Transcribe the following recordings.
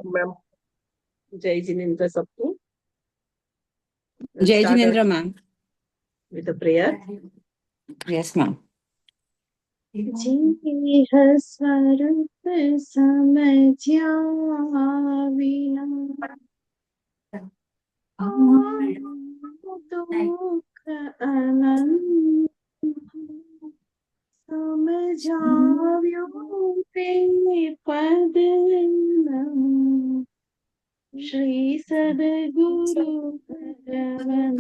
Ma'am. जय जिनेन्द्र सबको। जय Start Jinendra ma'am. with a prayer. Yes ma'am. जीह स्वरूप समझ्या विना दुख अनंत समझाव्यो ते पद श्री सद्गुरु भगवन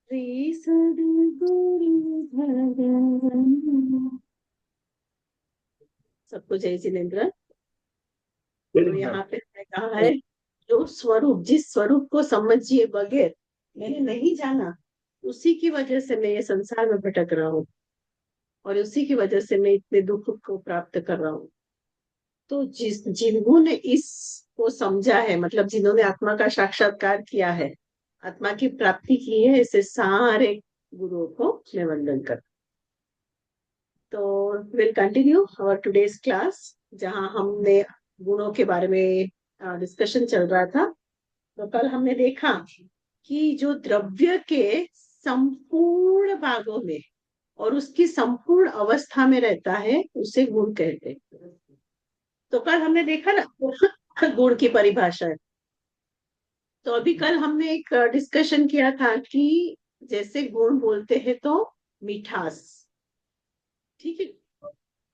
श्री सद्गुरु भगवन। सबको जय जिनेन्द्र। तो यहाँ पे कहा है जो स्वरूप, जिस स्वरूप को समझिए बगैर मैंने नहीं जाना, उसी की वजह से मैं ये संसार में भटक रहा हूँ और उसी की वजह से मैं इतने दुख को प्राप्त कर रहा हूँ। तो जिन्होंने इसको समझा है, मतलब जिन्होंने आत्मा का साक्षात्कार किया है, आत्मा की प्राप्ति की है, ऐसे सारे गुरुओं को मैं वंदन कर। तो will continue our today's class, जहाँ हमने गुणों के बारे में डिस्कशन चल रहा था। तो कल हमने देखा कि जो द्रव्य के संपूर्ण भागों में और उसकी संपूर्ण अवस्था में रहता है उसे गुण कहते हैं। तो कल हमने देखा ना गुण की परिभाषा है। तो अभी कल हमने एक डिस्कशन किया था कि जैसे गुण बोलते हैं तो मिठास, ठीक है,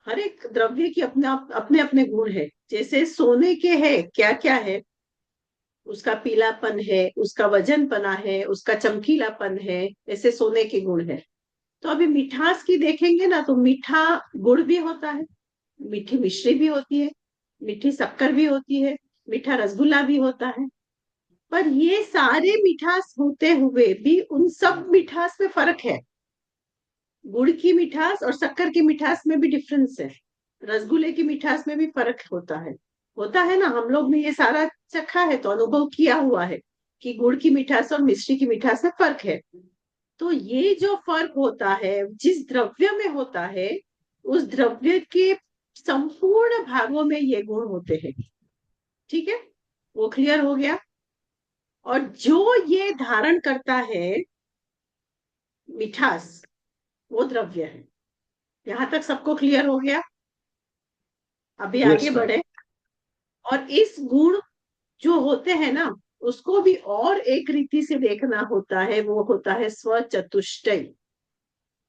हर एक द्रव्य की अपने अपने गुण है। जैसे सोने के है, क्या क्या है, उसका पीलापन है, उसका वजनपना है, उसका चमकीलापन है, ऐसे सोने के गुण है। तो अभी मिठास की देखेंगे ना, तो मीठा गुड़ भी होता है, मीठी मिश्री भी होती है, मीठी शक्कर भी होती है, मीठा रसगुल्ला भी होता है। पर ये सारे मिठास होते हुए भी उन सब मिठास में फर्क है। गुड़ की मिठास और शक्कर की मिठास में भी डिफरेंस है, रसगुल्ले की मिठास में भी फर्क होता है ना। हम लोग ने ये सारा चखा है, तो अनुभव किया हुआ है कि गुड़ की मिठास और मिश्री की मिठास में फर्क है। तो ये जो फर्क होता है जिस द्रव्य में होता है, उस द्रव्य के संपूर्ण भागों में ये गुण होते हैं। ठीक है, वो क्लियर हो गया। और जो ये धारण करता है मिठास, वो द्रव्य है। यहां तक सबको क्लियर हो गया। अभी आगे बढ़े। और इस गुण जो होते हैं ना, उसको भी और एक रीति से देखना होता है, वो होता है स्वचतुष्टय।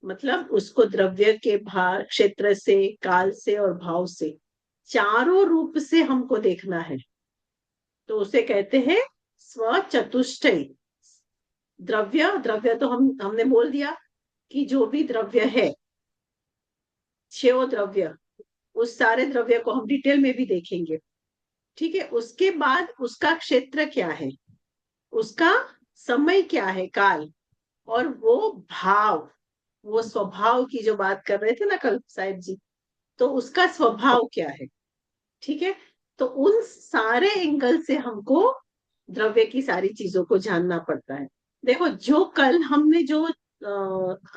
मतलब उसको द्रव्य के भार क्षेत्र से, काल से और भाव से, चारों रूप से हमको देखना है। तो उसे कहते हैं स्वचतुष्टय। द्रव्य द्रव्य तो हमने बोल दिया कि जो भी द्रव्य है, छह द्रव्य, उस सारे द्रव्य को हम डिटेल में भी देखेंगे। ठीक है, उसके बाद उसका क्षेत्र क्या है, उसका समय क्या है, काल, और वो भाव, वो स्वभाव की जो बात कर रहे थे ना कल साहिब जी, तो उसका स्वभाव क्या है। ठीक है, तो उन सारे एंगल से हमको द्रव्य की सारी चीजों को जानना पड़ता है। देखो, जो कल हमने जो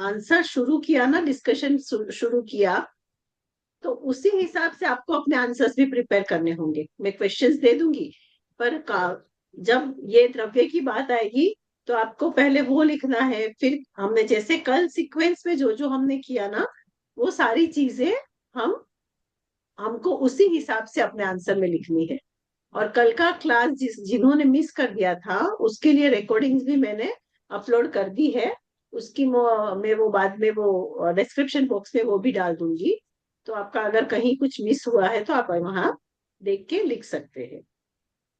आंसर शुरू किया ना, डिस्कशन शुरू किया, तो उसी हिसाब से आपको अपने आंसर्स भी प्रिपेयर करने होंगे। मैं क्वेश्चंस दे दूंगी, पर जब ये द्रव्य की बात आएगी तो आपको पहले वो लिखना है। फिर हमने जैसे कल सीक्वेंस में जो जो हमने किया ना, वो सारी चीजें हम हमको उसी हिसाब से अपने आंसर में लिखनी है। और कल का क्लास जिन्होंने मिस कर दिया था, उसके लिए रिकॉर्डिंग्स भी मैंने अपलोड कर दी है। उसकी मैं वो बाद में वो डिस्क्रिप्शन बॉक्स में वो भी डाल दूंगी। तो आपका अगर कहीं कुछ मिस हुआ है तो आप वहां देख के लिख सकते हैं।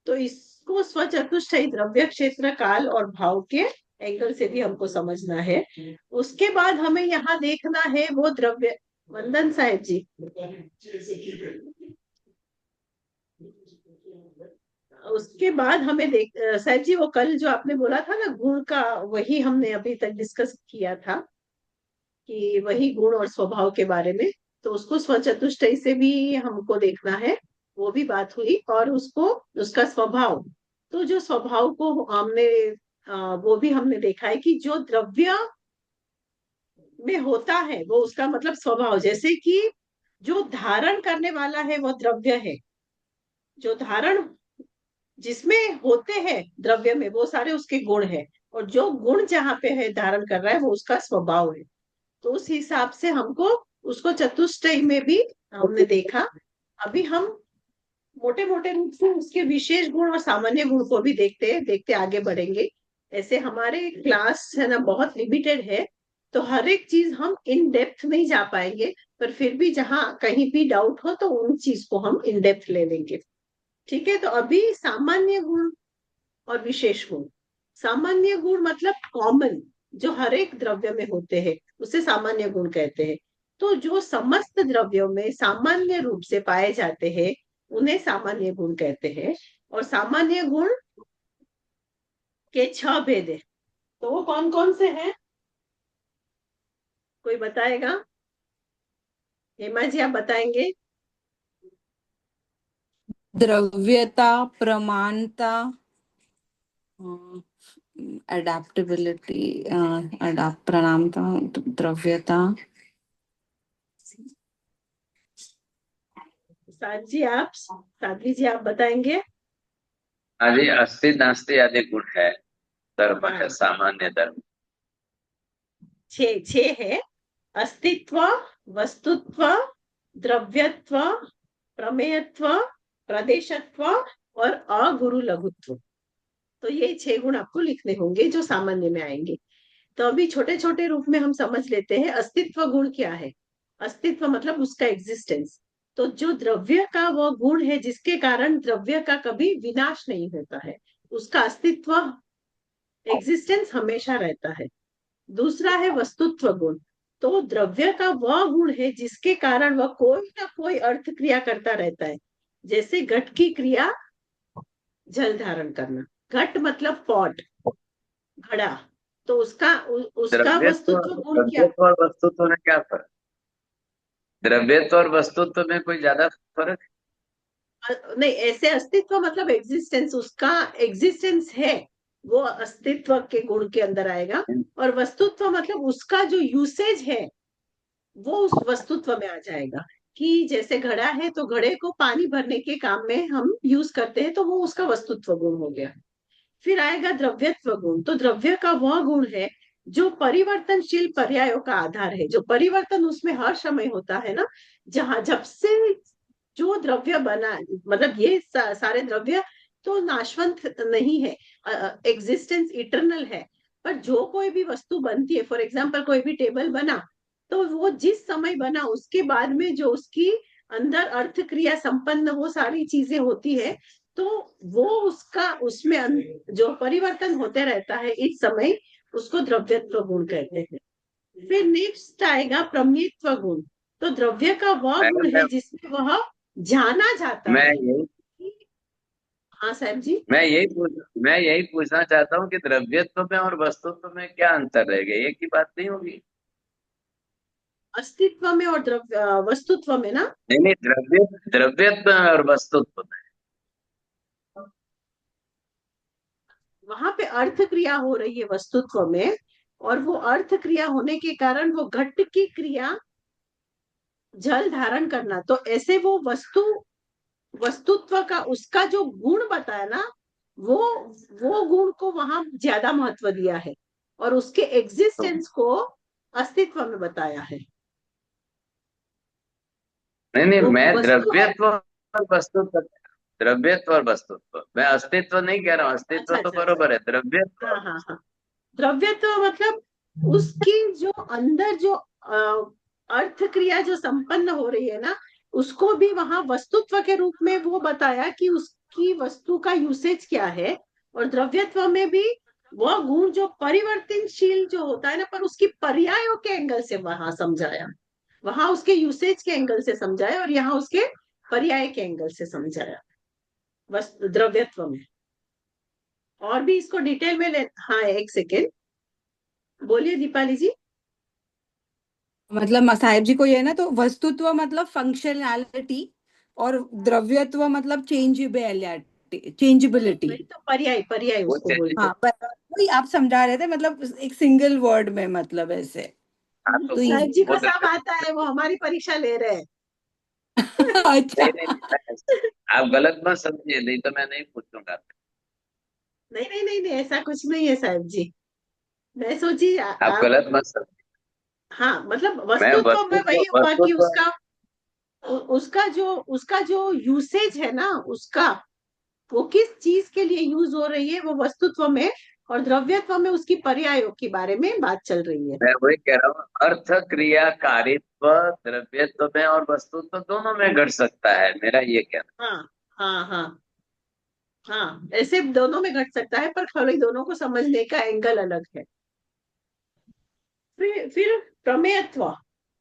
तो इसको स्वचतुष्टय द्रव्य, क्षेत्र, काल और भाव के एंगल से भी हमको समझना है। उसके बाद हमें यहाँ देखना है वो द्रव्य। वंदन साहिब जी, उसके बाद हमें साहिब जी, वो कल जो आपने बोला था ना गुण का, वही हमने अभी तक डिस्कस किया था कि वही गुण और स्वभाव के बारे में। तो उसको स्वचतुष्टय से भी हमको देखना है, वो भी बात हुई। और उसको, उसका स्वभाव, तो जो स्वभाव को हमने वो भी हमने देखा है कि जो द्रव्य में होता है वो उसका मतलब स्वभाव। जैसे कि जो धारण करने वाला है वो द्रव्य है, जो धारण जिसमें होते हैं द्रव्य में वो सारे उसके गुण है, और जो गुण जहाँ पे है धारण कर रहा है वो उसका स्वभाव है। तो उस हिसाब से हमको उसको चतुष्टय में भी हमने देखा। अभी हम मोटे मोटे रूप से उसके विशेष गुण और सामान्य गुण को भी देखते आगे बढ़ेंगे। ऐसे हमारे क्लास है ना बहुत लिमिटेड है, तो हर एक चीज हम इन डेप्थ नहीं जा पाएंगे, पर फिर भी जहाँ कहीं भी डाउट हो तो उन चीज को हम इन डेप्थ ले लेंगे। ठीक है, तो अभी सामान्य गुण और विशेष गुण। सामान्य गुण मतलब कॉमन, जो हर एक द्रव्य में होते हैं उसे सामान्य गुण कहते हैं। तो जो समस्त द्रव्यों में सामान्य रूप से पाए जाते हैं उन्हें सामान्य गुण कहते हैं। और सामान्य गुण के 6 भेद है, तो वो कौन कौन से हैं, कोई बताएगा? हेमा जी आप बताएंगे? द्रव्यता, प्रमाणता, अडेप्टेबिलिटी, प्रणामता, द्रव्यता। साध्वी जी आप बताएंगे? हाँ जी, अस्ति नास्ति आदि गुण है, धर्म है, हाँ, सामान्य धर्म। 6 है। अस्तित्व, वस्तुत्व, द्रव्यत्व, प्रमेयत्व, प्रदेशत्व और अगुरु लघुत्व। तो ये 6 गुण आपको लिखने होंगे जो सामान्य में आएंगे। तो अभी छोटे छोटे रूप में हम समझ लेते हैं अस्तित्व गुण क्या है। अस्तित्व मतलब उसका एग्जिस्टेंस। तो जो द्रव्य का वो गुण है जिसके कारण द्रव्य का कभी विनाश नहीं होता है, उसका अस्तित्व एग्जिस्टेंस हमेशा रहता है। दूसरा है वस्तुत्व गुण। तो द्रव्य का वह गुण है जिसके कारण वह कोई ना कोई अर्थ क्रिया करता रहता है। जैसे घट की क्रिया जल धारण करना, घट मतलब पॉट, घड़ा, तो उसका वस्तुत्व गुण क्या? द्रव्यत्व और वस्तुत्व में क्या फर्क? द्रव्यत्व और वस्तुत्व में कोई ज्यादा फर्क? नहीं, ऐसे अस्तित्व मतलब एग्जिस्टेंस, उसका एग्जिस्टेंस है, वो अस्तित्व के गुण के अंदर आएगा। और वस्तुत्व मतलब उसका जो यूसेज है वो उस वस्तुत्व में आ जाएगा। कि जैसे घड़ा है तो घड़े को पानी भरने के काम में हम यूज करते हैं, तो वो उसका वस्तुत्व गुण हो गया। फिर आएगा द्रव्यत्व गुण। तो द्रव्य का वह गुण है जो परिवर्तनशील पर्यायों का आधार है, जो परिवर्तन उसमें हर समय होता है ना। जहां जब से जो द्रव्य बना, मतलब ये सारे द्रव्य तो नाशवंत नहीं है, एग्जिस्टेंस इटर्नल है। पर जो कोई भी वस्तु बनती है, फॉर एग्जाम्पल कोई भी टेबल बना, तो वो जिस समय बना उसके बाद में जो उसकी अंदर अर्थ क्रिया संपन्न वो सारी चीजें होती है, तो वो उसका उसमें जो परिवर्तन होते रहता है इस समय, उसको द्रव्यत्व गुण कहते हैं। फिर नेक्स्ट आएगा प्रमेयत्व गुण। तो द्रव्य का वह गुण है जिसमें वह जाना जाता मैं है। यही हाँ साहब जी। मैं यही पूछना चाहता हूँ कि द्रव्यत्व में और वस्तुत्व में क्या अंतर रह गया? एक ही बात नहीं होगी? अस्तित्व में और द्रव्य वस्तुत्व में ना, नहीं नहीं, द्रव्यत्व में और वस्तुत्व में। वहां पे अर्थ क्रिया हो रही है वस्तुत्व में, और वो अर्थ क्रिया होने के कारण वो घट की क्रिया जल धारण करना, तो ऐसे वो वस्तुत्व का उसका जो गुण बताया ना, वो वो गुण को वहां ज्यादा महत्व दिया है, और उसके तो एग्जिस्टेंस को अस्तित्व में बताया है। नहीं नहीं, वो मैं वस्तु है। द्रव्यत्व और वस्तुत्व, द्रव्यत्व और वस्तुत्व, मैं अस्तित्व नहीं कह रहा हूँ। अस्तित्व अच्छा तो अच्छा अच्छा। बरोबर है, द्रव्यत्व हाँ और हाँ हाँ। द्रव्य तो मतलब उसकी जो अंदर जो अर्थ क्रिया जो संपन्न हो रही है ना, उसको भी वहां वस्तुत्व के रूप में वो बताया कि उसकी वस्तु का यूसेज क्या है। और द्रव्यत्व में भी वह गुण जो परिवर्तनशील जो होता है ना, पर उसकी पर्यायों के एंगल से वहां समझाया, वहां उसके यूसेज के एंगल से समझाया और यहाँ उसके पर्याय के एंगल से समझाया द्रव्यत्व में। और भी इसको डिटेल में हाँ एक सेकेंड, बोलिए दीपाली जी। मतलब साहिब जी को ये ना, तो वस्तुत्व मतलब फंक्शनैलिटी और द्रव्यत्व मतलब चेंजेबिलिटी। वही तो पर्याय पर्याय वो उसको चीज। बोलते हाँ, पर वही आप समझा रहे थे, मतलब एक सिंगल वर्ड में, मतलब ऐसे हाँ, हैं। तो तो वो साहिब जी वो को सब आता है, वो हमारी परीक्षा ले रहे हैं। अच्छा। नहीं नहीं नहीं, आप गलत मत समझिए, नहीं तो मैं नहीं पूछूंगा। नहीं नहीं नहीं नहीं, ऐसा कुछ नहीं है साहब जी। मैं सोची आप आप। गलत मत समझिए। हाँ मतलब मैं वस्तुत्व में वस्तुत्व वही हुआ कि वस्तुत्व उसका जो यूसेज है ना, उसका वो किस चीज के लिए यूज हो रही है वो वस्तुत्व में, और द्रव्यत्व में उसकी पर्यायों के बारे में बात चल रही है। मैं वही कह रहा हूँ, अर्थ क्रिया कारित्व द्रव्यत्व में और वस्तुत्व दोनों में घट सकता है, मेरा ये कहना। हाँ हाँ हाँ हाँ, ऐसे दोनों में घट सकता है, पर खाली दोनों को समझने का एंगल अलग है। फिर प्रमेयत्व,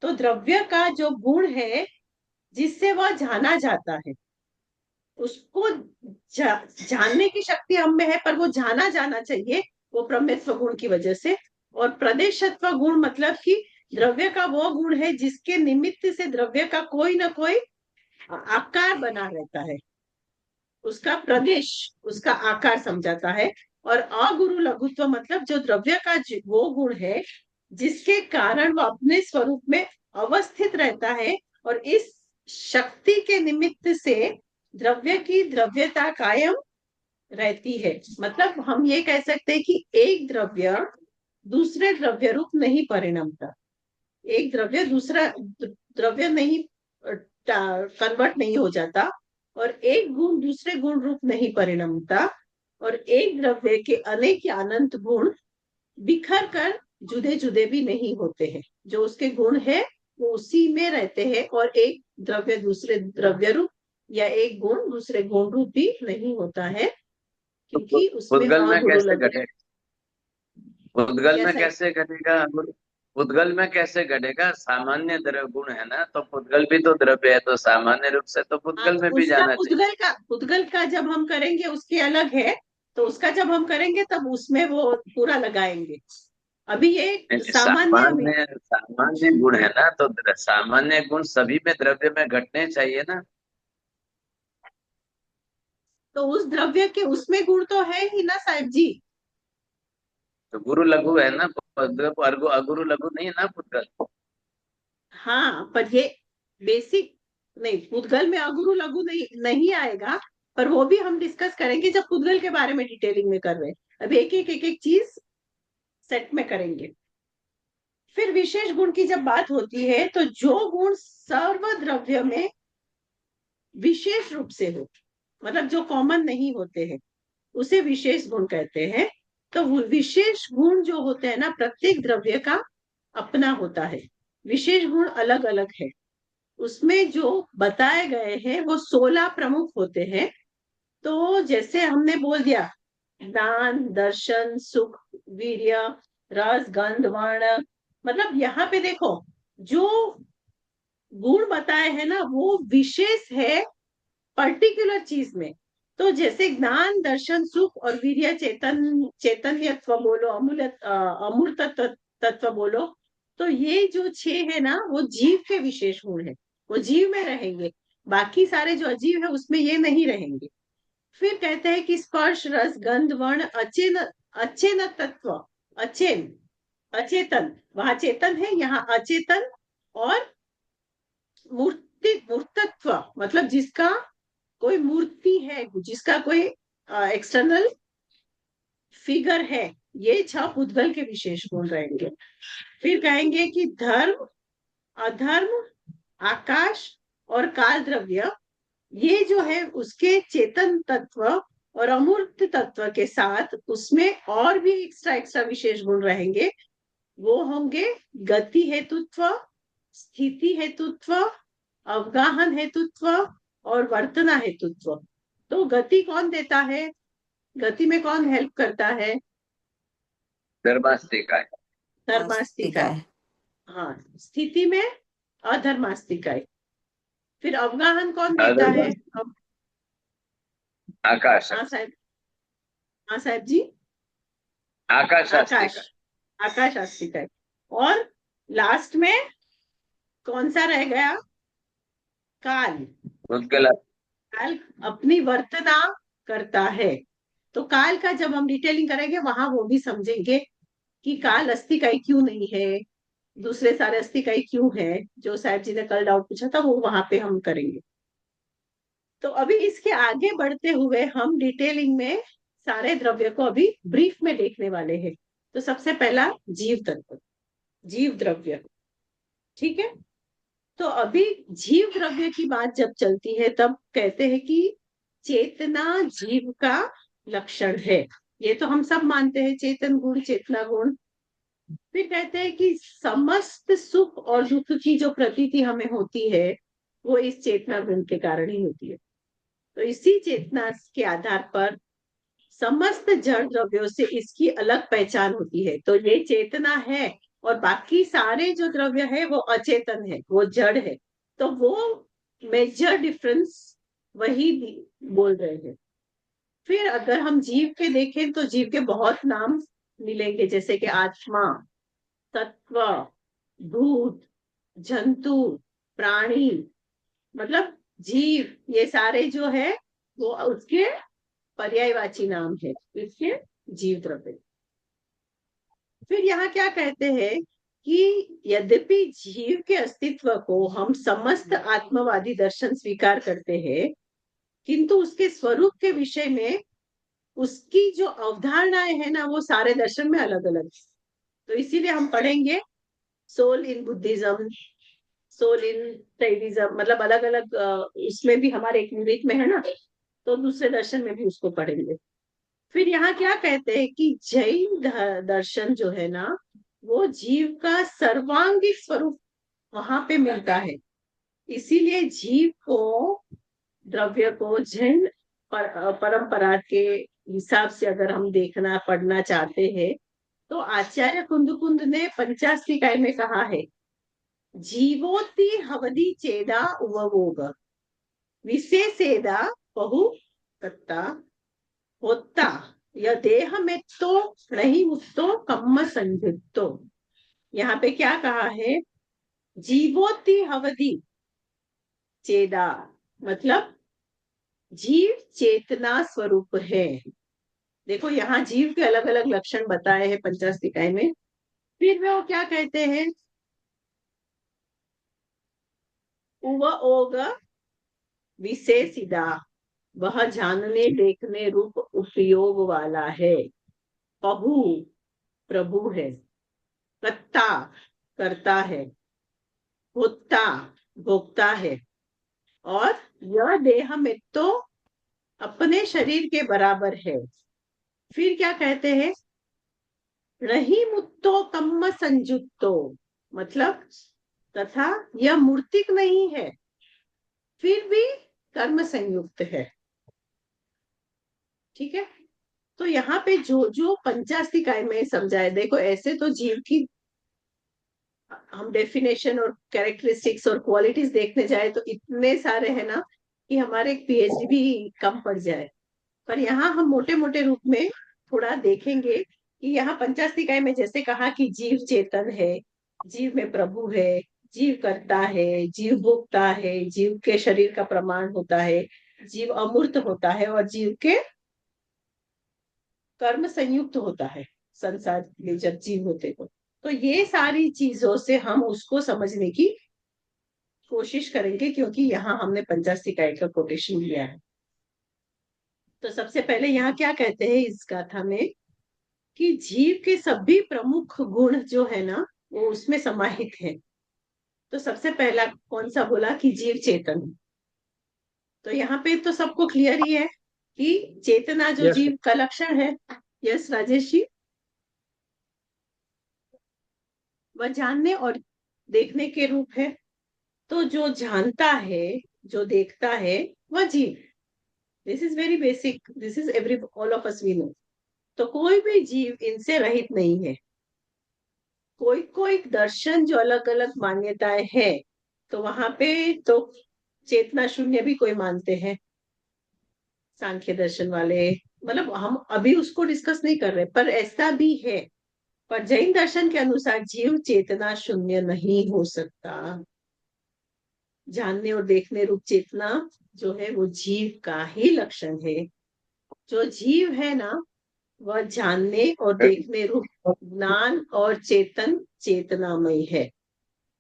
तो द्रव्य का जो गुण है जिससे वह जाना जाता है, उसको जानने की शक्ति हम में है, पर वो जाना जाना चाहिए, वो प्रमेयत्व गुण की वजह से। और प्रदेशत्व गुण मतलब कि द्रव्य का वो गुण है जिसके निमित्त से द्रव्य का कोई ना कोई आकार बना रहता है, उसका प्रदेश, उसका आकार समझाता है। और अगुरु लघुत्व मतलब जो द्रव्य का वो गुण है जिसके कारण वो अपने स्वरूप में अवस्थित रहता है, और इस शक्ति के निमित्त से द्रव्य की द्रव्यता कायम रहती है। मतलब हम ये कह सकते हैं कि एक द्रव्य दूसरे द्रव्य रूप नहीं परिणमता, एक द्रव्य दूसरा द्रव्य नहीं कन्वर्ट नहीं हो जाता, और एक गुण दूसरे गुण रूप नहीं परिणमता, और एक द्रव्य के अनेक या अनंत गुण बिखर कर जुदे जुदे भी नहीं होते हैं। जो उसके गुण है वो उसी में रहते हैं, और एक द्रव्य दूसरे द्रव्य रूप या एक गुण दूसरे गुण रूप भी नहीं होता है, तो क्योंकि उसमें पुद्गल में अगुरु कैसे लग। घटेगा? पुद्गल में कैसा है? कैसे घटेगा पुद्गल में कैसे घटेगा? सामान्य द्रव्य गुण है ना, तो पुद्गल भी तो द्रव्य है, तो सामान्य रूप से तो हाँ, पुद्गल तो में भी उसका जाना चाहिए। पुद्गल का जब हम करेंगे उसके अलग है, तो उसका जब हम करेंगे तब उसमें वो पूरा लगाएंगे। अभी ये नहीं, सामान्य सामान्य सामान्य गुण है ना, तो सामान्य गुण सभी में द्रव्य में घटने चाहिए ना। तो उस द्रव्य के उसमें गुण तो है ही ना साहब जी। तो गुरु लघु है ना, अगुरु लघु नहीं है ना पुद्गल। हाँ, पर ये बेसिक नहीं, पुद्गल में अगुरु लघु नहीं नहीं आएगा, पर वो भी हम डिस्कस करेंगे जब पुद्गल के बारे में डिटेलिंग में कर रहे हैं। अब एक एक चीज सेट में करेंगे। फिर विशेष गुण की जब बात होती है तो जो गुण सर्व द्रव्य में विशेष रूप से हो, मतलब जो कॉमन नहीं होते हैं, उसे विशेष गुण कहते हैं। तो वो विशेष गुण जो होते हैं ना, प्रत्येक द्रव्य का अपना होता है, विशेष गुण अलग अलग है। उसमें जो बताए गए हैं वो 16 प्रमुख होते हैं। तो जैसे हमने बोल दिया, दान, दर्शन, सुख, वीर्य, रस, गंध, वर्ण, मतलब यहाँ पे देखो, जो गुण बताए हैं ना वो विशेष है पर्टिकुलर चीज में। तो जैसे ज्ञान, दर्शन, सुख और वीर्य, चैतन्यत्व बोलो, अमूर्त तत्व बोलो, तो ये जो 6 है ना वो जीव के विशेष गुण है, वो जीव में रहेंगे। बाकी सारे जो अजीव है उसमें ये नहीं रहेंगे। फिर कहते हैं कि स्पर्श, रस, गंध, वर्ण अचेन तत्व, अचेन, अचेतन, वहां चेतन है, यहाँ अचेतन। और मूर्तत्व मतलब जिसका कोई मूर्ति है, जिसका कोई एक्सटर्नल फिगर है, ये 6 पुद्गल के विशेष गुण रहेंगे। फिर कहेंगे कि धर्म, अधर्म, आकाश और काल द्रव्य, ये जो है उसके चेतन तत्व और अमूर्त तत्व के साथ उसमें और भी एक्स्ट्रा एक्स्ट्रा विशेष गुण रहेंगे। वो होंगे गति हेतुत्व, स्थिति हेतुत्व, अवगाहन हेतुत्व और वर्तना हेतुत्व। तो गति कौन देता है, गति में कौन हेल्प करता है? धर्मास्तिका है। ठीक धर्मास्तिकाय। है। हाँ, स्थिति में अधर्मास्तिकाय। फिर अवगाहन कौन देता अदर है? आकाश। हाँ साहब, हाँ साहब जी। आकाश आकाश, आस्तिका। आकाश आस्तिकाय। और लास्ट में कौन सा रह गया? काल। पुद्गल। काल अपनी वर्तना करता है। तो काल का जब हम डिटेलिंग करेंगे वहां वो भी समझेंगे कि काल अस्तिकाय क्यों नहीं है, दूसरे सारे अस्थि इकाई क्यों है, जो साहब जी ने कल डाउट पूछा था, वो वहां पे हम करेंगे। तो अभी इसके आगे बढ़ते हुए हम डिटेलिंग में सारे द्रव्य को अभी ब्रीफ में देखने वाले हैं। तो सबसे पहला जीव तत्व, जीव द्रव्य, ठीक है। तो अभी जीव द्रव्य की बात जब चलती है तब कहते हैं कि चेतना जीव का लक्षण है। ये तो हम सब मानते हैं, चेतन गुण, चेतना गुण। फिर कहते हैं कि समस्त सुख और दुख की जो प्रतीति हमें होती है वो इस चेतना गुण के कारण ही होती है। तो इसी चेतना के आधार पर समस्त जड़ द्रव्यों से इसकी अलग पहचान होती है। तो ये चेतना है और बाकी सारे जो द्रव्य है वो अचेतन है, वो जड़ है। तो वो मेजर डिफरेंस वही बोल रहे हैं। फिर अगर हम जीव के देखें तो जीव के बहुत नाम मिलेंगे, जैसे कि आत्मा, तत्व, भूत, जंतु, प्राणी, मतलब जीव, ये सारे जो है वो उसके पर्यायवाची नाम है, इसके जीव द्रव्य। फिर यहाँ क्या कहते हैं कि यद्यपि जीव के अस्तित्व को हम समस्त आत्मवादी दर्शन स्वीकार करते हैं, किंतु उसके स्वरूप के विषय में उसकी जो अवधारणाएं है ना, वो सारे दर्शन में अलग अलग। तो इसीलिए हम पढ़ेंगे soul in Buddhism, soul in टेरिज्म, मतलब अलग अलग। इसमें भी हमारे एक यूनिट में है ना, तो दूसरे दर्शन में भी उसको पढ़ेंगे। फिर यहाँ क्या कहते हैं कि जैन दर्शन जो है ना, वो जीव का सर्वांगिक स्वरूप वहां पे मिलता है। इसीलिए जीव को, द्रव्य को जैन परंपरा के हिसाब से अगर हम देखना पढ़ना चाहते हैं तो आचार्य कुंद ने पंचास्तिकाय में कहा है, जीवोति हवदि चेदा उपभोग विशेषेदा बहु तत्ता होता, यह देह में तो नहीं मुक्तो कम्म संयुक्तो। यहाँ पे क्या कहा है, जीवोति हवदि चेदा, मतलब जीव चेतना स्वरूप है। देखो यहाँ जीव के अलग अलग लक्षण बताए हैं पंचास्तिकाय में। फिर वो क्या कहते हैं, उवओग विशेषिदा, वह जानने देखने रूप उपयोग वाला है। प्रभु, प्रभु है। कर्ता, करता है। भोक्ता, भोक्ता है। और यह देह में तो अपने शरीर के बराबर है। फिर क्या कहते हैं, रही मुत्तो कम्म संयुक्तो, मतलब तथा यह मूर्तिक नहीं है, फिर भी कर्म संयुक्त है। ठीक है। तो यहाँ पे जो जो पंचास्तिकाय में समझाए, देखो ऐसे तो जीव की हम डेफिनेशन और कैरेक्टरिस्टिक्स और क्वालिटीज देखने जाए तो इतने सारे हैं ना कि हमारे पीएचडी भी कम पड़ जाए। पर यहाँ हम मोटे मोटे रूप में थोड़ा देखेंगे कि यहाँ पंचास्तिकाय में जैसे कहा कि जीव चेतन है, जीव में प्रभु है, जीव करता है, जीव भोगता है, जीव के शरीर का प्रमाण होता है, जीव अमूर्त होता है और जीव के कर्म संयुक्त होता है संसार में जब जीव होते तो ये सारी चीजों से हम उसको समझने की कोशिश करेंगे, क्योंकि यहाँ हमने पंचास्तिकाय का कोटेशन लिया है। तो सबसे पहले यहाँ क्या कहते हैं इस गाथा में कि जीव के सभी प्रमुख गुण जो है ना वो उसमें समाहित है। तो सबसे पहला कौन सा बोला कि जीव चेतन। तो यहाँ पे तो सबको क्लियर ही है कि चेतना जो Yes, जीव का लक्षण है। यस राजेश जी, वह जानने और देखने के रूप है। तो जो जानता है, जो देखता है, वह जीव। This is very basic, this is every all of us we know. तो कोई भी जीव इनसे रहित नहीं है। कोई कोई दर्शन जो अलग अलग मान्यताएं है, तो वहां पे तो चेतना शून्य भी कोई मानते हैं, सांख्य दर्शन वाले। मतलब हम अभी उसको डिस्कस नहीं कर रहे, पर ऐसा भी है। पर जैन दर्शन के अनुसार जीव चेतना शून्य नहीं हो सकता। जानने और देखने रूप चेतना जो है वो जीव का ही लक्षण है। जो जीव है ना वह जानने और देखने रूप ज्ञान और चेतन चेतनामय है।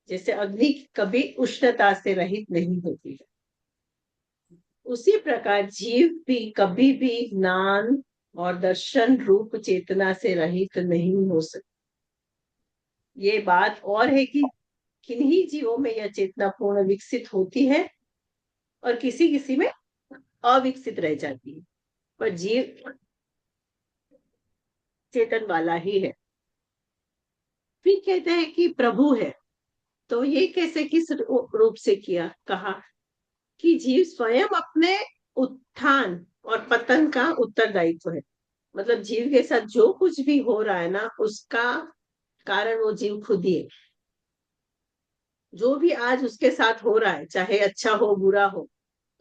जैसे अग्नि कभी उष्णता से रहित नहीं होती है, उसी प्रकार जीव भी कभी भी ज्ञान और दर्शन रूप चेतना से रहित नहीं हो सकता। ये बात और है कि किन्हीं जीवों में यह चेतना पूर्ण विकसित होती है और किसी किसी में अविकसित रह जाती है, पर जीव चेतन वाला ही है। फिर कहते हैं कि प्रभु है, तो ये कैसे किस रूप से किया, कहा कि जीव स्वयं अपने उत्थान और पतन का उत्तरदायित्व है। मतलब जीव के साथ जो कुछ भी हो रहा है ना, उसका कारण वो जीव खुद ही है। जो भी आज उसके साथ हो रहा है, चाहे अच्छा हो बुरा हो,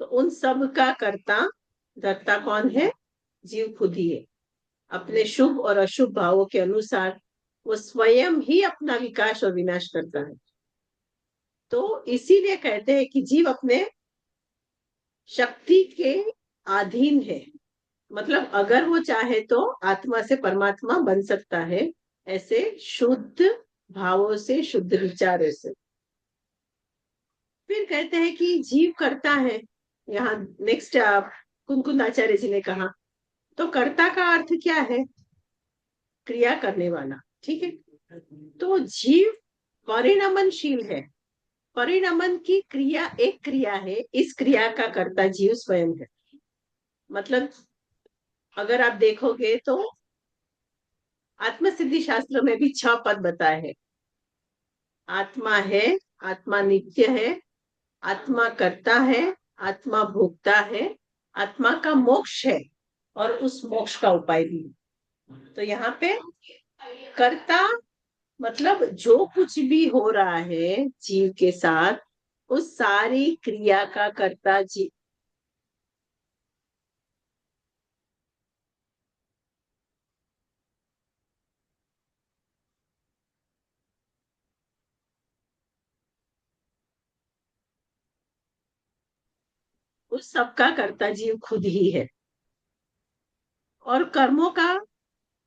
तो उन सब का कर्ता धर्ता कौन है? जीव खुद ही है। अपने शुभ और अशुभ भावों के अनुसार वो स्वयं ही अपना विकास और विनाश करता है। तो इसीलिए कहते हैं कि जीव अपने शक्ति के अधीन है। मतलब अगर वो चाहे तो आत्मा से परमात्मा बन सकता है, ऐसे शुद्ध भावों से, शुद्ध विचारों से। फिर कहते हैं कि जीव करता है। यहाँ नेक्स्ट कुंकुन आचार्य जी ने कहा, तो कर्ता का अर्थ क्या है? क्रिया करने वाला। ठीक है, तो जीव परिणमनशील है। परिणमन की क्रिया एक क्रिया है, इस क्रिया का कर्ता जीव स्वयं है। मतलब अगर आप देखोगे तो आत्मसिद्धि शास्त्र में भी 6 पद बताए हैं। आत्मा है, आत्मा नित्य है, आत्मा करता है, आत्मा भोगता है, आत्मा का मोक्ष है और उस मोक्ष का उपाय भी। तो यहाँ पे कर्ता मतलब जो कुछ भी हो रहा है जीव के साथ, उस सारी क्रिया का कर्ता जीव। उस सब का कर्ता जीव खुद ही है। और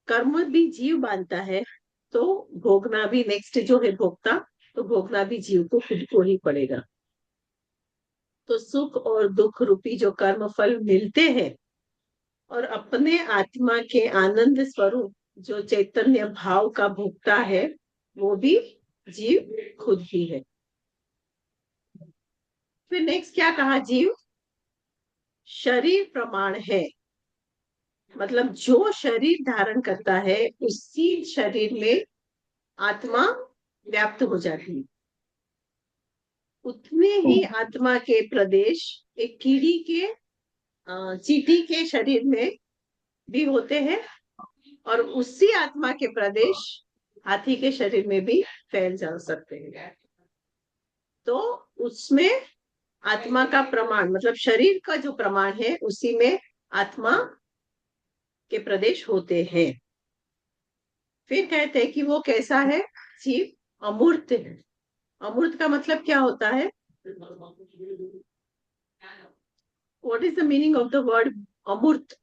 कर्म भी जीव बांधता है, तो भोगना भी नेक्स्ट जो है भोगता, तो भोगना भी जीव को खुद को ही पड़ेगा। तो सुख और दुख रूपी जो कर्म फल मिलते हैं और अपने आत्मा के आनंद स्वरूप जो चैतन्य भाव का भोगता है, वो भी जीव खुद ही है। फिर नेक्स्ट क्या कहा? जीव शरीर प्रमाण है। मतलब जो शरीर धारण करता है उसी शरीर में आत्मा व्याप्त हो जाती है। उतने ही आत्मा के प्रदेश एक कीड़ी के चींटी के शरीर में भी होते हैं और उसी आत्मा के प्रदेश हाथी के शरीर में भी फैल जा सकते हैं। तो उसमें आत्मा का प्रमाण मतलब शरीर का जो प्रमाण है उसी में आत्मा के प्रदेश होते हैं। फिर कहते हैं कि वो कैसा है? जीव अमूर्त है। अमूर्त का मतलब क्या होता है? What is the meaning of the word अमूर्त?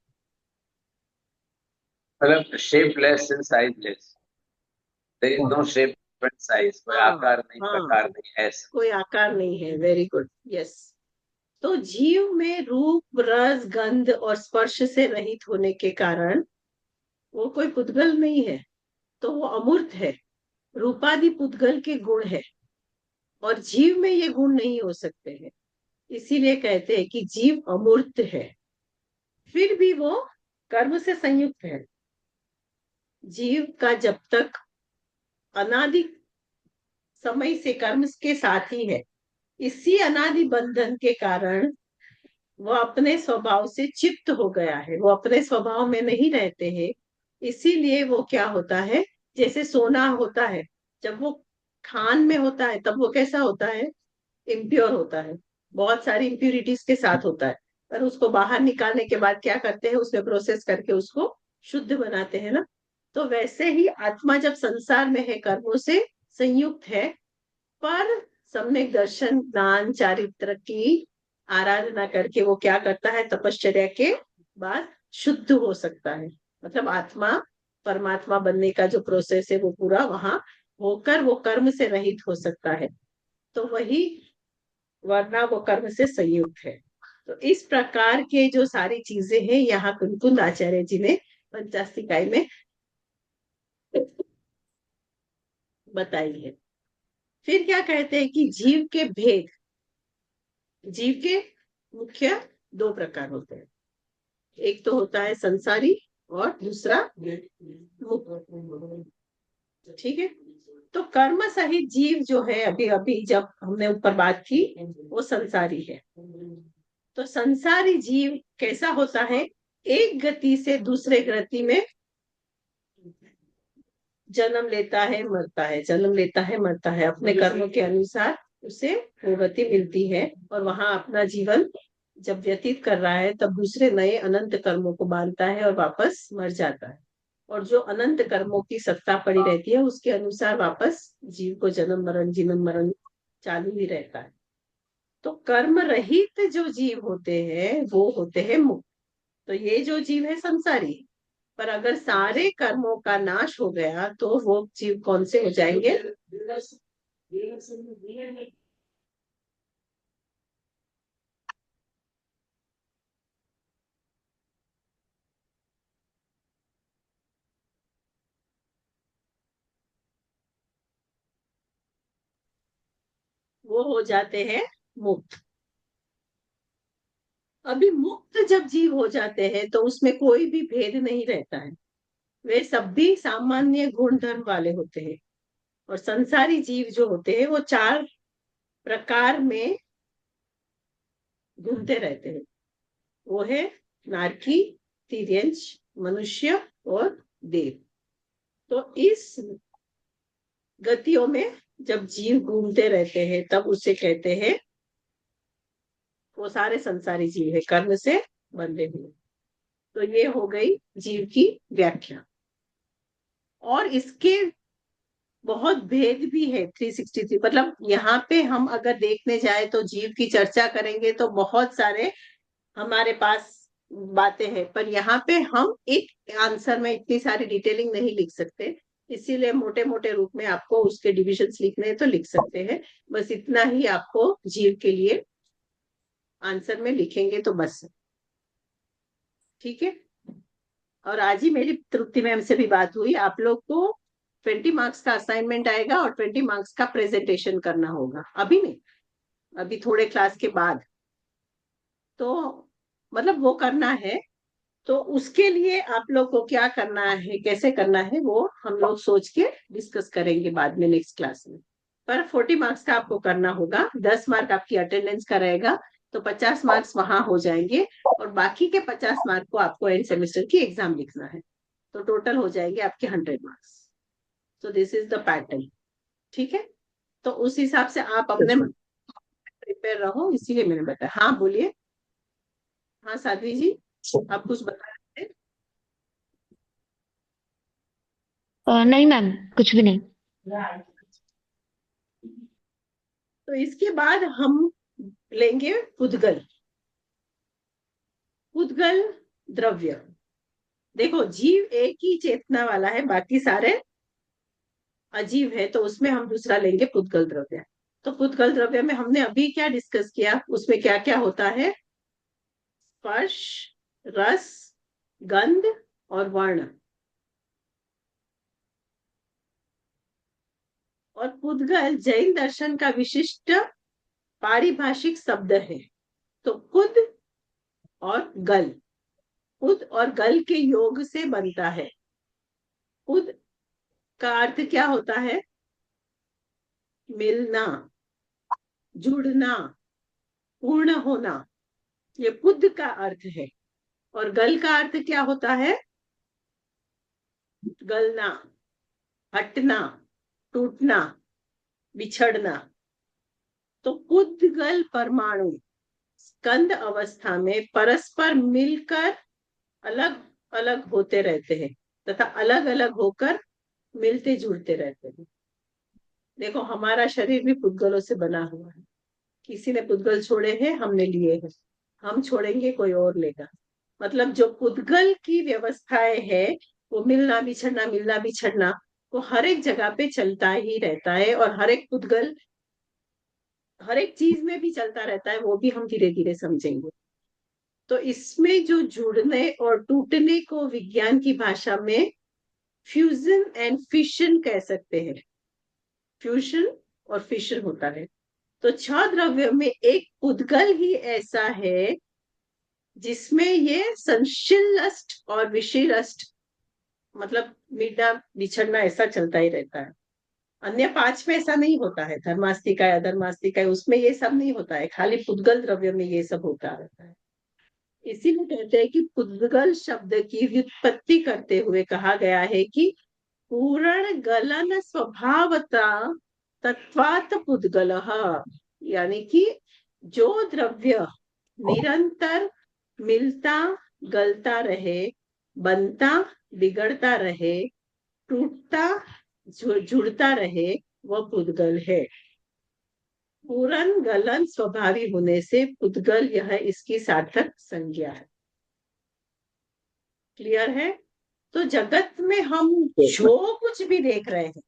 मतलब shapeless and sizeless, there is no shape and size, कोई हाँ आकार नहीं, हाँ, प्रकार नहीं, ऐसा। कोई आकार नहीं है। Very good, yes. तो जीव में रूप रस गंध और स्पर्श से रहित होने के कारण वो कोई पुद्गल नहीं है, तो वो अमूर्त है। रूपादि पुद्गल के गुण है और जीव में ये गुण नहीं हो सकते हैं, इसीलिए कहते हैं कि जीव अमूर्त है। फिर भी वो कर्म से संयुक्त है। जीव का जब तक अनादि समय से कर्म के साथ ही है, इसी अनादि बंधन के कारण वो अपने स्वभाव से चित्त हो गया है, वो अपने स्वभाव में नहीं रहते हैं। इसीलिए वो क्या होता है, जैसे सोना होता है, जब वो खान में होता है तब वो कैसा होता है? इम्प्योर होता है, बहुत सारी इम्प्यूरिटीज के साथ होता है। पर उसको बाहर निकालने के बाद क्या करते हैं? उसमें प्रोसेस करके उसको शुद्ध बनाते हैं ना। तो वैसे ही आत्मा जब संसार में है, कर्मों से संयुक्त है, पर सम्यक दर्शन ज्ञान चारित्र की आराधना करके वो क्या करता है? तपश्चर्या के बाद शुद्ध हो सकता है। मतलब आत्मा परमात्मा बनने का जो प्रोसेस है वो पूरा वहां होकर वो कर्म से रहित हो सकता है, तो वही, वरना वो कर्म से संयुक्त है। तो इस प्रकार के जो सारी चीजें हैं यहाँ कुंकुंद आचार्य जी ने पंचास्तिकाई में बताई है। फिर क्या कहते हैं कि जीव के भेद, जीव के मुख्य दो प्रकार होते हैं, एक तो होता है संसारी और दूसरा मुक्त। ठीक है, तो कर्म सहित जीव जो है, अभी अभी जब हमने ऊपर बात की, वो संसारी है। तो संसारी जीव कैसा होता है, एक गति से दूसरे गति में जन्म लेता है मरता है, जन्म लेता है मरता है, अपने कर्मों के अनुसार उसे वो गति मिलती है, और वहां अपना जीवन जब व्यतीत कर रहा है तब दूसरे नए अनंत कर्मों को बांधता है और वापस मर जाता है। और जो अनंत कर्मों की सत्ता पड़ी रहती है उसके अनुसार वापस जीव को जन्म मरण चालू ही रहता है। तो कर्म रहित जो जीव होते हैं वो होते हैं मुक्त। तो ये जो जीव है संसारी, पर अगर सारे कर्मों का नाश हो गया तो वो जीव कौन से हो जाएंगे, वो हो जाते हैं मुक्त। अभी मुक्त जब जीव हो जाते हैं तो उसमें कोई भी भेद नहीं रहता है, वे सब भी सामान्य गुण धर्म वाले होते हैं। और संसारी जीव जो होते हैं वो चार प्रकार में घूमते रहते हैं, वो है नारकी, तिर्यंच, मनुष्य और देव। तो इस गतियों में जब जीव घूमते रहते हैं तब उसे कहते हैं, वो सारे संसारी जीव है कर्म से बंधे हुए। तो ये हो गई जीव की व्याख्या। और इसके बहुत भेद भी है 363, मतलब यहाँ पे हम अगर देखने जाए तो जीव की चर्चा करेंगे तो बहुत सारे हमारे पास बातें हैं, पर यहाँ पे हम एक आंसर में इतनी सारी डिटेलिंग नहीं लिख सकते, इसीलिए मोटे मोटे रूप में आपको उसके डिविजन्स लिखने हैं तो लिख सकते हैं। बस इतना ही आपको जीव के लिए आंसर में लिखेंगे तो बस, ठीक है। और आज ही मेरी तृप्ति मैम से भी बात हुई, आप लोग को 20 मार्क्स का असाइनमेंट आएगा और 20 मार्क्स का प्रेजेंटेशन करना होगा, अभी नहीं, अभी थोड़े क्लास के बाद। तो मतलब वो करना है, तो उसके लिए आप लोग को क्या करना है, कैसे करना है, वो हम लोग सोच के डिस्कस करेंगे बाद में नेक्स्ट क्लास में। पर 40 मार्क्स का आपको करना होगा, 10 मार्क आपकी अटेंडेंस का रहेगा, तो 50 मार्क्स वहां हो जाएंगे, और बाकी के 50 मार्क को आपको एंड सेमेस्टर की एग्जाम लिखना है, तो टोटल हो जाएंगे आपके 100 मार्क्स। तो दिस इज द पैटर्न, ठीक है। तो उस हिसाब से आप अपने प्रिपेयर रहो, इसीलिए मैंने बताया। हाँ बोलिए, हाँ साध्वी जी, आप कुछ बता रहे थे। नहीं मैम, कुछ भी नहीं। तो इसके बाद हम लेंगे उद्गल। उद्गल द्रव्य, देखो जीव एक ही चेतना वाला है, बाकी सारे अजीव है, तो उसमें हम दूसरा लेंगे पुद्गल द्रव्य। तो पुद्गल द्रव्य में हमने अभी क्या डिस्कस किया, उसमें क्या क्या होता है, स्पर्श, रस, गंध और वर्ण। और पुद्गल जैन दर्शन का विशिष्ट पारिभाषिक शब्द है। तो पुद और गल, पुद और गल के योग से बनता है। पुद का अर्थ क्या होता है, मिलना, जुड़ना, पूर्ण होना, ये पुद का अर्थ है। और गल का अर्थ क्या होता है, गलना, हटना, टूटना, बिछड़ना। तो पुद्गल परमाणु स्कंद अवस्था में परस्पर मिलकर अलग अलग होते रहते हैं तथा अलग अलग होकर मिलते जुड़ते रहते हैं। देखो हमारा शरीर भी पुद्गलों से बना हुआ है, किसी ने पुद्गल छोड़े हैं, हमने लिए हैं, हम छोड़ेंगे कोई और लेगा। मतलब जो पुद्गल की व्यवस्थाएं है, वो मिलना बिछड़ना वो हर एक जगह पे चलता ही रहता है, और हर एक पुद्गल हर एक चीज में भी चलता रहता है, वो भी हम धीरे धीरे समझेंगे। तो इसमें जो जुड़ने और टूटने को विज्ञान की भाषा में फ्यूजन एंड फिशन कह सकते हैं। फ्यूजन और फिशन होता है। तो 6 द्रव्य में एक पुद्गल ही ऐसा है जिसमें ये संशीलष्ट और विषीलष्ट, मतलब मिलना बिछड़ना ऐसा चलता ही रहता है। अन्य 5 में ऐसा नहीं होता है, धर्मास्तिका अधर्मास्तिका उसमें ये सब नहीं होता है, खाली पुद्गल द्रव्य में ये सब होता रहता है। इसीलिए कहते हैं कि पुद्गल शब्द की व्युत्पत्ति करते हुए कहा गया है कि पूर्ण गलन स्वभावता तत्वात पुद्गलः, यानी कि जो द्रव्य निरंतर मिलता गलता रहे, बनता बिगड़ता रहे, टूटता जुड़ता रहे, वह पुद्गल है। पूर्ण गलन स्वभावी होने से पुद्गल यह इसकी सार्थक संज्ञा है। क्लियर है? तो जगत में हम जो कुछ भी देख रहे हैं,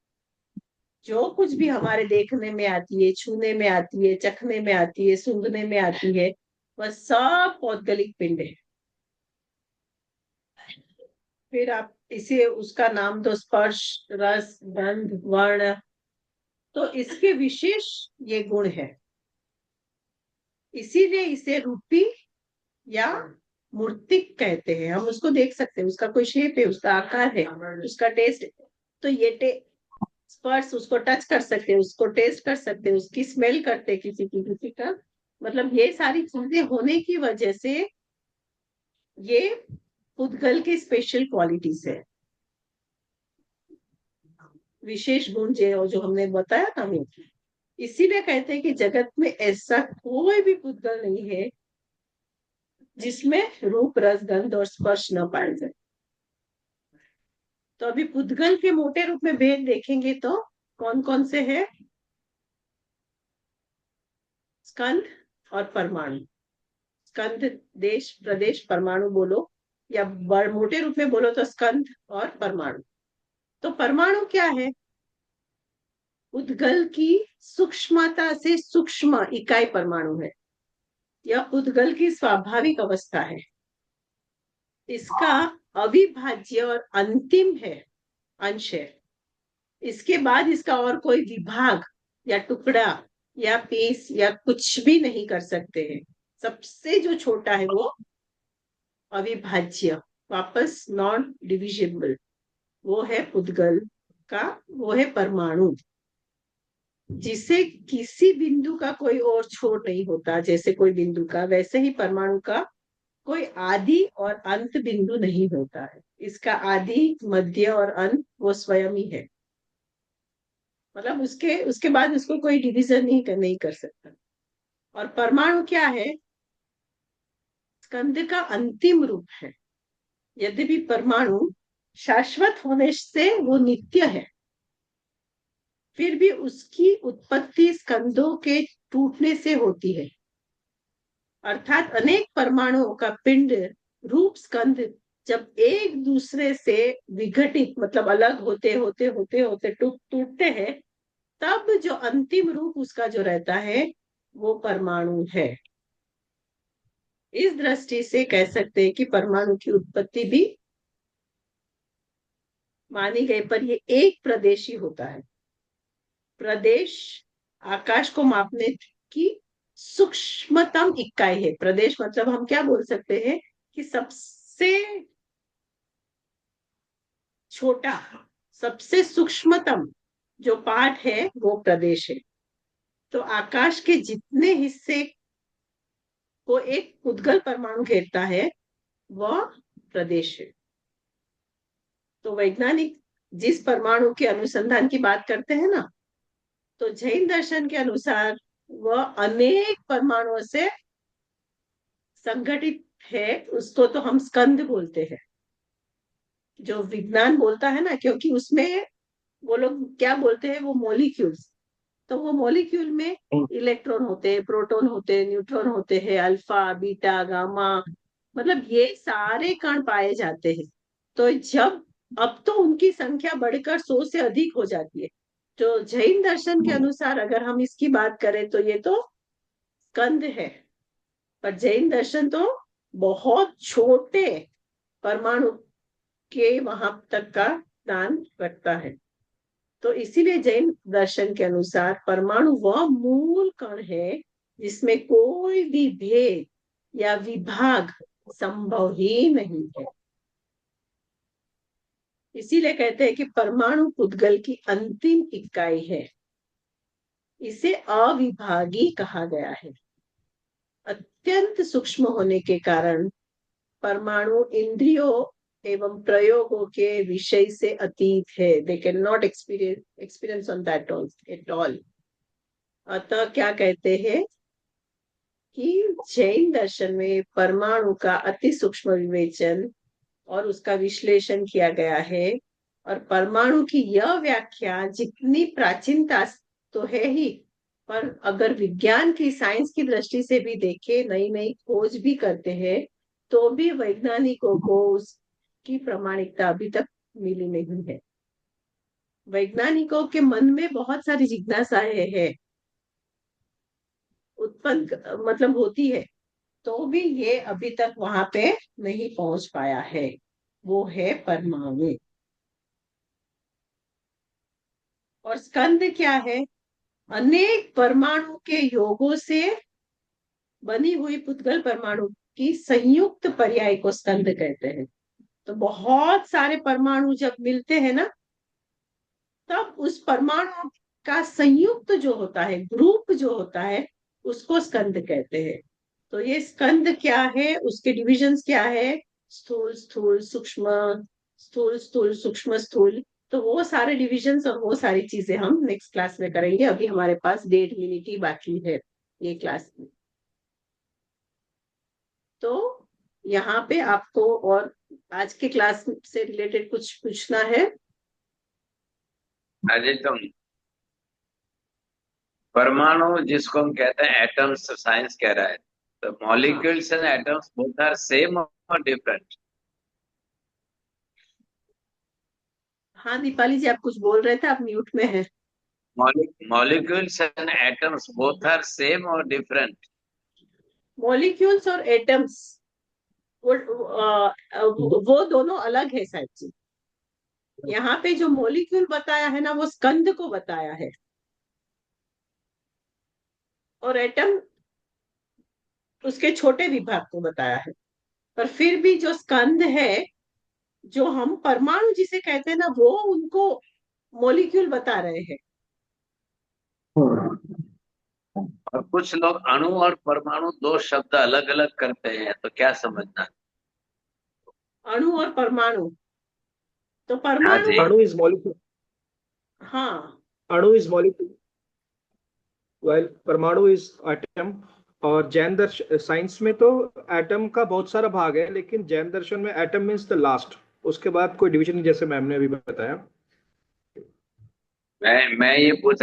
जो कुछ भी हमारे देखने में आती है, छूने में आती है, चखने में आती है, सूंघने में आती है, वह सब पौद्गलिक पिंड है। फिर आप इसे उसका नाम दो स्पर्श, रस, गंध, वर्ण, तो इसके विशेष ये गुण है, इसीलिए इसे रूपी या मूर्तिक कहते हैं। हम उसको देख सकते हैं, उसका कोई शेप है, उसका आकार है, उसका टेस्ट है। तो ये स्पर्श, उसको टच कर सकते हैं, उसको टेस्ट कर सकते हैं, उसकी स्मेल करते हैं किसी का, मतलब ये सारी चीजें होने की वजह से ये पुद्गल की स्पेशल क्वालिटीज है, विशेष गुण जो हमने बताया ना। हमें इसीलिए कहते हैं कि जगत में ऐसा कोई भी पुद्गल नहीं है जिसमें रूप, रस, गंध और स्पर्श न पाए जाए। तो अभी पुद्गल के मोटे रूप में भेद देखेंगे तो कौन कौन से हैं? स्कंद और परमाणु। स्कंद देश प्रदेश, परमाणु बोलो या मोटे रूप में बोलो तो स्कंद और परमाणु। तो परमाणु क्या है? पुद्गल की सूक्ष्मता से सूक्ष्म इकाई परमाणु है। यह पुद्गल की स्वाभाविक अवस्था है, इसका अविभाज्य और अंतिम है, अंश है। इसके बाद इसका और कोई विभाग या टुकड़ा या पीस या कुछ भी नहीं कर सकते हैं। सबसे जो छोटा है वो अविभाज्य, वापस नॉन डिविजिबल, वो है पुद्गल का, वो है परमाणु, जिसे किसी बिंदु का कोई और छोर नहीं होता। जैसे कोई बिंदु का, वैसे ही परमाणु का कोई आदि और अंत बिंदु नहीं होता है। इसका आदि, मध्य और अंत वो स्वयं ही है, मतलब उसके बाद उसको कोई डिवीजन नहीं कर सकता। और परमाणु क्या है? स्कंद का अंतिम रूप है। यद्यपि परमाणु शाश्वत होने से वो नित्य है, फिर भी उसकी उत्पत्ति स्कंदों के टूटने से होती है। अर्थात अनेक परमाणुओं का पिंड रूप स्कंद जब एक दूसरे से विघटित, मतलब अलग होते होते होते होते टूटते हैं, तब जो अंतिम रूप उसका जो रहता है वो परमाणु है। इस दृष्टि से कह सकते हैं कि परमाणु की उत्पत्ति भी मानी गई, पर ये एक प्रदेश ही होता है। प्रदेश आकाश को मापने की सूक्ष्मतम इकाई है। प्रदेश मतलब हम क्या बोल सकते हैं कि सबसे छोटा, सबसे सूक्ष्मतम जो पार्ट है वो प्रदेश है। तो आकाश के जितने हिस्से को एक पुद्गल परमाणु घेरता है वह प्रदेश है। तो वैज्ञानिक जिस परमाणु के अनुसंधान की बात करते हैं ना, तो जैन दर्शन के अनुसार वह अनेक परमाणुओं से संगठित है। उसको तो हम स्कंद बोलते हैं, जो विज्ञान बोलता है ना, क्योंकि उसमें वो लोग क्या बोलते हैं, वो मॉलिक्यूल्स। तो वो मॉलिक्यूल में इलेक्ट्रॉन होते हैं, प्रोटॉन होते हैं, न्यूट्रॉन होते हैं, अल्फा, बीटा, गामा, मतलब ये सारे कण पाए जाते हैं। तो जब अब तो उनकी संख्या बढ़कर 100 से अधिक हो जाती है। तो जैन दर्शन के अनुसार अगर हम इसकी बात करें तो ये तो स्कंद है, पर जैन दर्शन तो बहुत छोटे परमाणु के वहां तक का ज्ञान रखता है। तो इसीलिए जैन दर्शन के अनुसार परमाणु वह मूल कण है जिसमें कोई भी भेद या विभाग संभव ही नहीं है। इसीलिए कहते हैं कि परमाणु पुद्गल की अंतिम इकाई है। इसे अविभागी कहा गया है। अत्यंत सूक्ष्म होने के कारण परमाणु इंद्रियों एवं प्रयोगों के विषय से अतीत है। They can not experience on that at all. अतः क्या कहते हैं कि जैन दर्शन में परमाणु का अति सूक्ष्म विवेचन और उसका विश्लेषण किया गया है। और परमाणु की यह व्याख्या जितनी प्राचीनता तो है ही, पर अगर विज्ञान की साइंस की दृष्टि से भी देखे, नई नई खोज भी करते हैं, तो भी वैज्ञानिकों को उसकी प्रामाणिकता अभी तक मिली नहीं है। वैज्ञानिकों के मन में बहुत सारी जिज्ञासाएं है उत्पन्न मतलब होती है, तो भी ये अभी तक वहां पे नहीं पहुंच पाया है। वो है परमाणु। और स्कंद क्या है? अनेक परमाणु के योगों से बनी हुई पुद्गल परमाणु की संयुक्त पर्याय को स्कंद कहते हैं। तो बहुत सारे परमाणु जब मिलते हैं ना, तब उस परमाणु का संयुक्त जो होता है, ग्रुप जो होता है, उसको स्कंद कहते हैं। तो ये स्कंद क्या है, उसके डिविजन्स क्या है? स्थूल स्थूल सूक्ष्म, स्थूल स्थूल सूक्ष्म स्थूल। तो वो सारे डिविजन्स और वो सारी चीजें हम नेक्स्ट क्लास में करेंगे। अभी हमारे पास 1.5 मिनट ही बाकी है ये क्लास में। तो यहाँ पे आपको और आज के क्लास से रिलेटेड कुछ पूछना है? अजय, तुम परमाणु जिसको हम कहते हैं एटम्स, साइंस कह रहा है, तो molecules and atoms both are same और डिफरेंट? हाँ दीपाली जी, आप कुछ बोल रहे थे, आप म्यूट में हैं। Molecules and atoms both are same और डिफरेंट? मॉलिक्यूल्स और एटम्स वो दोनों अलग है शायद जी। यहाँ पे जो मॉलिक्यूल बताया है ना, वो स्कंद को बताया है, और एटम उसके छोटे विभाग को बताया है। पर फिर भी जो स्कंद है, जो हम परमाणु जिसे कहते हैं ना, वो उनको मॉलिक्यूल बता रहे हैं। और कुछ लोग अणु और परमाणु दो शब्द अलग अलग करते हैं, तो क्या समझना? अणु और परमाणु, तो हाँ परमाणु, जी। अणु इज मॉलिक्यूल, हाँ अणु इज मॉलिक्यूल, वाइल परमाणु इज एटम। और जैन दर्शन साइंस में तो एटम का बहुत सारा भाग है, लेकिन जैन दर्शन में एटम मीन्स द लास्ट, उसके बाद कोई डिवीजन नहीं, जैसे मैम ने अभी बताया। मैं ये पूछ